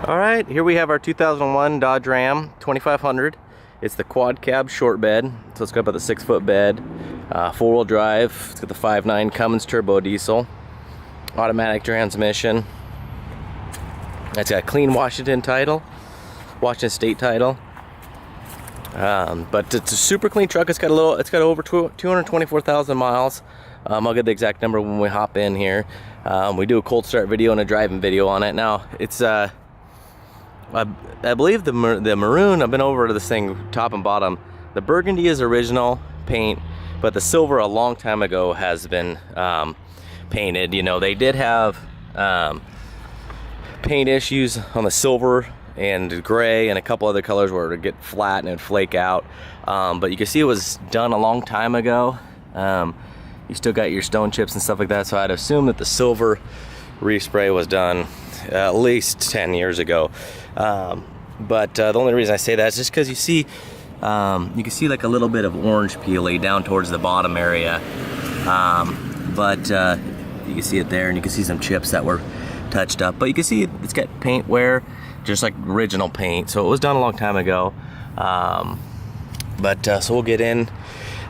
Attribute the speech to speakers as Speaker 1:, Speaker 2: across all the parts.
Speaker 1: All right, here we have our 2001 Dodge Ram 2500. It's the quad cab short bed, so it's got about the 6-foot bed, 4-wheel drive. It's got the 5.9 Cummins turbo diesel, automatic transmission. It's got a clean Washington state title. But it's a super clean truck. It's got over 224,000 miles. I'll get the exact number when we hop in here. We do a cold start video and a driving video on it. Now it's I believe the maroon, I've been over to this thing top and bottom. The burgundy is original paint, but the silver a long time ago has been painted. You know, they did have paint issues on the silver and gray and a couple other colors where it would get flat and it'd flake out. But you can see it was done a long time ago. You still got your stone chips and stuff like that, so I'd assume that the silver respray was done at least 10 years ago. But the only reason I say that is just because you can see like a little bit of orange peely down towards the bottom area. But you can see it there, and you can see some chips that were touched up. But you can see it's got paint wear, just like original paint. So it was done a long time ago. So we'll get in.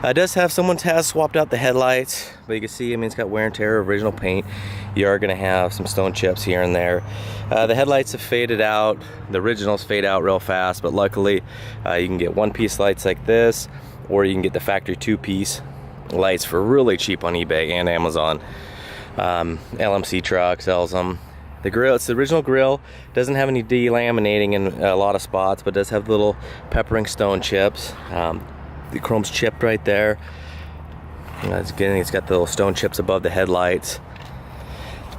Speaker 1: It does have, someone has swapped out the headlights, but you can see, I mean, it's got wear and tear, original paint. You are gonna have some stone chips here and there. The headlights have faded out. The originals fade out real fast, but luckily you can get one-piece lights like this, or you can get the factory 2-piece lights for really cheap on eBay and Amazon. LMC Truck sells them. The grill, it's the original grill. Doesn't have any delaminating in a lot of spots, but does have little peppering stone chips. The chrome's chipped right there. It's got the little stone chips above the headlights.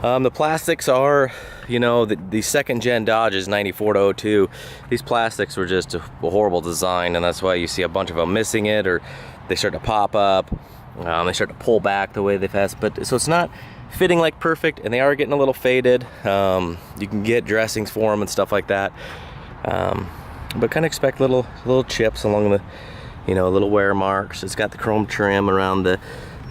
Speaker 1: The plastics are, you know, the second gen Dodges 94 to 02. These plastics were just a horrible design, and that's why you see a bunch of them missing it, or they start to pop up. They start to pull back the way they've had. But so it's not fitting like perfect, and they are getting a little faded. You can get dressings for them and stuff like that. But kind of expect little chips along the, you know, little wear marks. It's got the chrome trim around the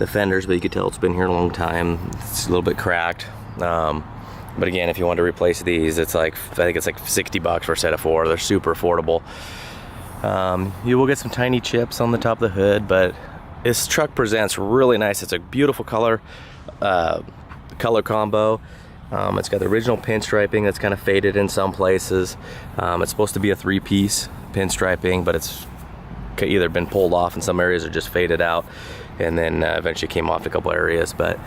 Speaker 1: fenders, but you can tell it's been here a long time. It's a little bit cracked. But again, if you want to replace these, it's like, I think it's like $60 for a set of 4. They're super affordable. You will get some tiny chips on the top of the hood, but this truck presents really nice. It's a beautiful color combo. It's got the original pinstriping that's kind of faded in some places. It's supposed to be a 3-piece pinstriping, but it's either been pulled off in some areas or just faded out, and then eventually came off a couple areas. But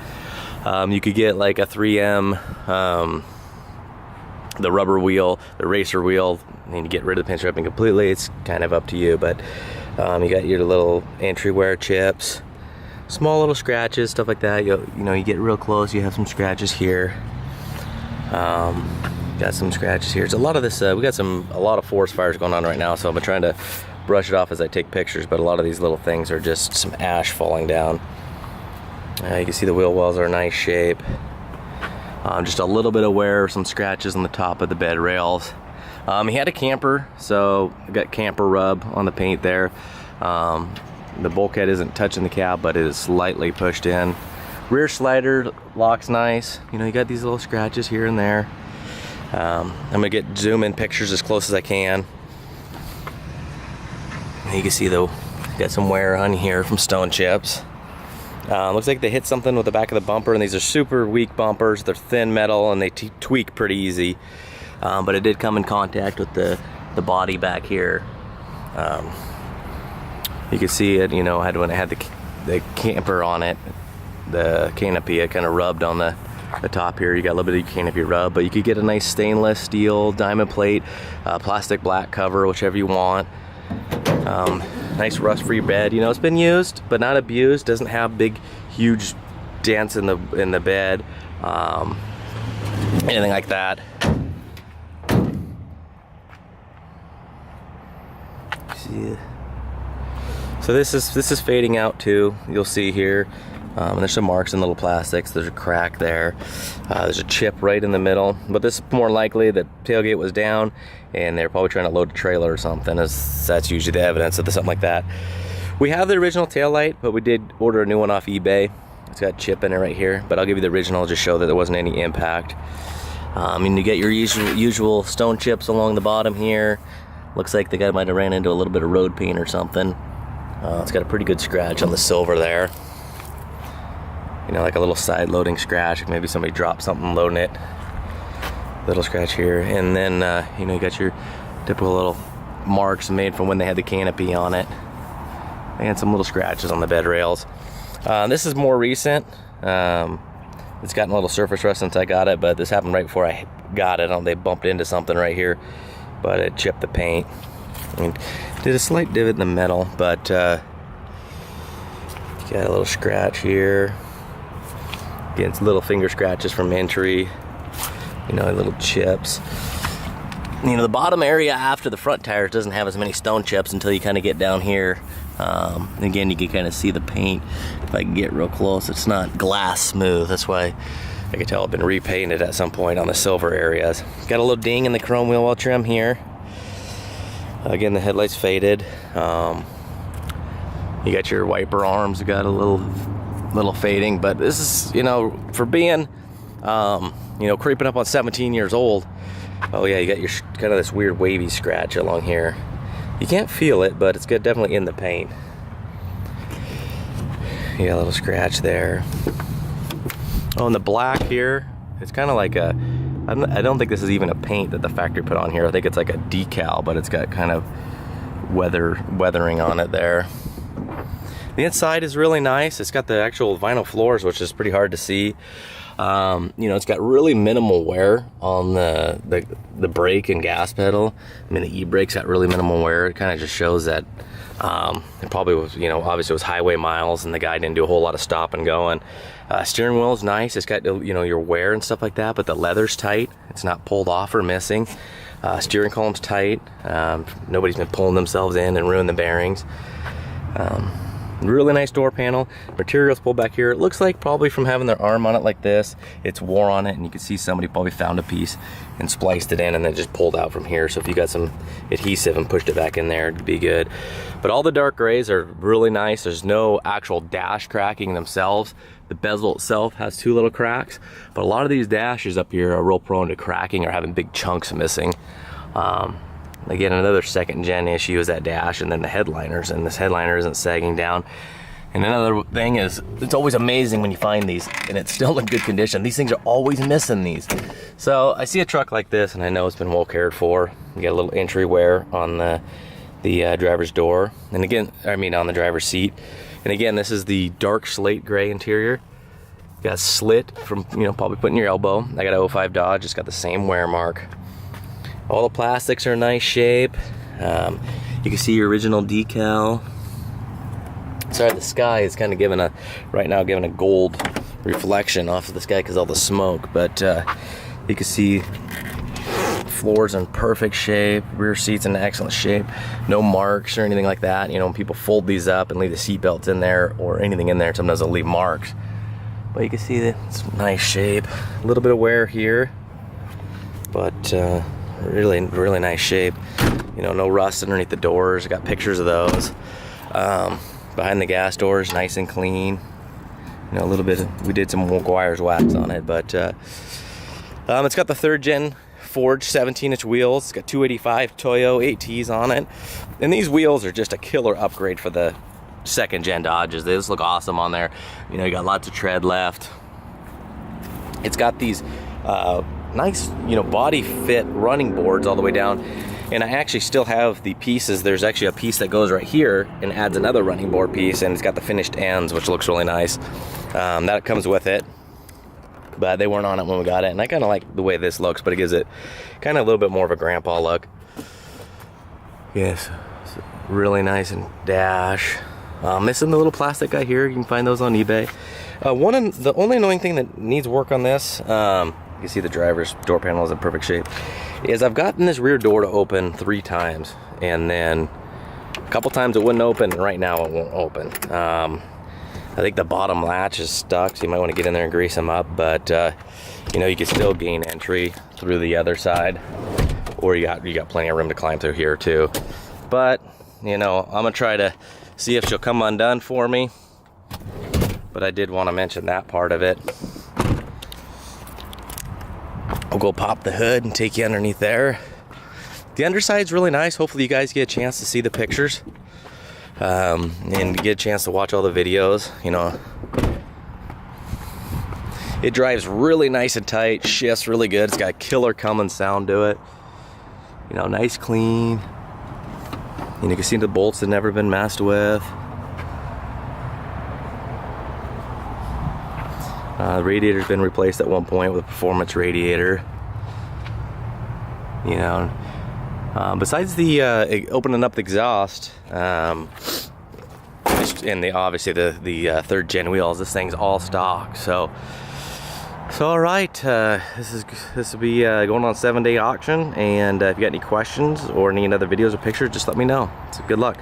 Speaker 1: you could get like a 3M, the rubber wheel, the racer wheel, and you get rid of the pinstriping completely. It's kind of up to you, but you got your little entry wear chips, small little scratches, stuff like that. You know, you get real close, you have some scratches here. Got some scratches here. It's a lot of this. We got a lot of forest fires going on right now, so I've been trying to brush it off as I take pictures, but a lot of these little things are just some ash falling down. You can see the wheel wells are in nice shape. Just a little bit of wear, some scratches on the top of the bed rails. He had a camper, so I got camper rub on the paint there. The bulkhead isn't touching the cab, but it is slightly pushed in. Rear slider locks nice. You know, you got these little scratches here and there. I'm gonna zoom in pictures as close as I can. You can see got some wear on here from stone chips. Looks like they hit something with the back of the bumper, and these are super weak bumpers. They're thin metal and they tweak pretty easy. But it did come in contact with the body back here. You can see it, you know, when it had the camper on it, the canopy, it kind of rubbed on the top here. You got a little bit of canopy rub, but you could get a nice stainless steel diamond plate, plastic black cover, whichever you want. Nice rust-free bed. You know, it's been used but not abused. Doesn't have big huge dents in the bed, anything like that. See, so this is fading out too. You'll see here, and there's some marks in little plastics. There's a crack there. There's a chip right in the middle, but this is more likely the tailgate was down and they're probably trying to load a trailer or something, as that's usually the evidence of something like that. We have the original taillight, but we did order a new one off eBay. It's got a chip in it right here, but I'll give you the original, just show that there wasn't any impact. And you get your usual stone chips along the bottom here. Looks like the guy might have ran into a little bit of road paint or something. It's got a pretty good scratch on the silver there. You know, like a little side loading scratch. Maybe somebody dropped something loading it. Little scratch here. And then, you know, you got your typical little marks made from when they had the canopy on it. And some little scratches on the bed rails. This is more recent. It's gotten a little surface rust since I got it, but this happened right before I got it. They bumped into something right here, but it chipped the paint. And did a slight divot in the metal, but got a little scratch here. Again, it's little finger scratches from entry. You know, little chips. You know, the bottom area after the front tires doesn't have as many stone chips until you kind of get down here. Again, you can kind of see the paint. If I can get real close, it's not glass smooth. That's why I can tell it's been repainted at some point on the silver areas. Got a little ding in the chrome wheel well trim here. Again, the headlights faded. You got your wiper arms, got a little fading, but this is, you know, for being, you know, creeping up on 17 years old. Oh yeah, you got your kind of this weird wavy scratch along here. You can't feel it, but it's good, definitely in the paint. You got a little scratch there. Oh, and the black here, it's kind of like a, I don't think this is even a paint that the factory put on here. I think it's like a decal, but it's got kind of weathering on it there. The inside is really nice. It's got the actual vinyl floors, which is pretty hard to see. You know, it's got really minimal wear on the brake and gas pedal. I mean, the e-brake's got really minimal wear. It kind of just shows that it probably was, you know, obviously it was highway miles and the guy didn't do a whole lot of stop and going. Steering wheel is nice. It's got, you know, your wear and stuff like that, but the leather's tight. It's not pulled off or missing. Steering column's tight. Nobody's been pulling themselves in and ruined the bearings. Really nice door panel. Materials pulled back here. It looks like probably from having their arm on it like this, it's wore on it, and you can see somebody probably found a piece and spliced it in and then just pulled out from here. So if you got some adhesive and pushed it back in there, it'd be good. But all the dark grays are really nice. There's no actual dash cracking themselves. The bezel itself has 2 little cracks, but a lot of these dashes up here are real prone to cracking or having big chunks missing. Again, another second gen issue is that dash and then the headliners, and this headliner isn't sagging down. And another thing is, it's always amazing when you find these and it's still in good condition. These things are always missing these. So I see a truck like this and I know it's been well cared for. You got a little entry wear on the driver's door. And again, I mean on the driver's seat. And again, this is the dark slate gray interior. Got a slit from, you know, probably putting your elbow. I got a 05 Dodge, it's got the same wear mark. All the plastics are in nice shape. You can see your original decal. Sorry, the sky is kind of right now giving a gold reflection off of the sky because all the smoke, but you can see floors in perfect shape, rear seats in excellent shape, no marks or anything like that. You know, when people fold these up and leave the seat belts in there or anything in there, sometimes they'll leave marks. But you can see that it's nice shape. A little bit of wear here, but really nice shape. You know, no rust underneath the doors. I got pictures of those. Behind the gas doors, nice and clean. You know, a little bit, we did some Meguiar's wax on it, but it's got the 3rd gen forged 17-inch wheels. It's got 285 Toyo 8Ts on it. And these wheels are just a killer upgrade for the 2nd gen Dodges. They just look awesome on there. You know, you got lots of tread left. It's got these nice, you know, body fit running boards all the way down. And I actually still have the pieces. There's actually a piece that goes right here and adds another running board piece, and it's got the finished ends, which looks really nice. That comes with it, but they weren't on it when we got it, and I kind of like the way this looks, but it gives it kind of a little bit more of a grandpa look. Yes, really nice and dash. Missing the little plastic guy here. You can find those on eBay. The only annoying thing that needs work on this, you can see the driver's door panel is in perfect shape, is I've gotten this rear door to open 3 times, and then a couple times it wouldn't open, and right now it won't open. I think the bottom latch is stuck, so you might want to get in there and grease them up, but you know, you can still gain entry through the other side, or you got plenty of room to climb through here too. But you know, I'm gonna try to see if she'll come undone for me, but I did want to mention that part of it. We'll go pop the hood and take you underneath there. The underside's really nice. Hopefully you guys get a chance to see the pictures and get a chance to watch all the videos. You know, it drives really nice and tight, shifts really good. It's got killer Cummins sound to it. You know, nice, clean. And you can see the bolts have never been messed with. The radiator's been replaced at one point with a performance radiator. You know, besides the opening up the exhaust, and obviously the third gen wheels, this thing's all stock. So all right, this will be going on 7-day auction, and if you got any questions or any other videos or pictures, just let me know. So good luck.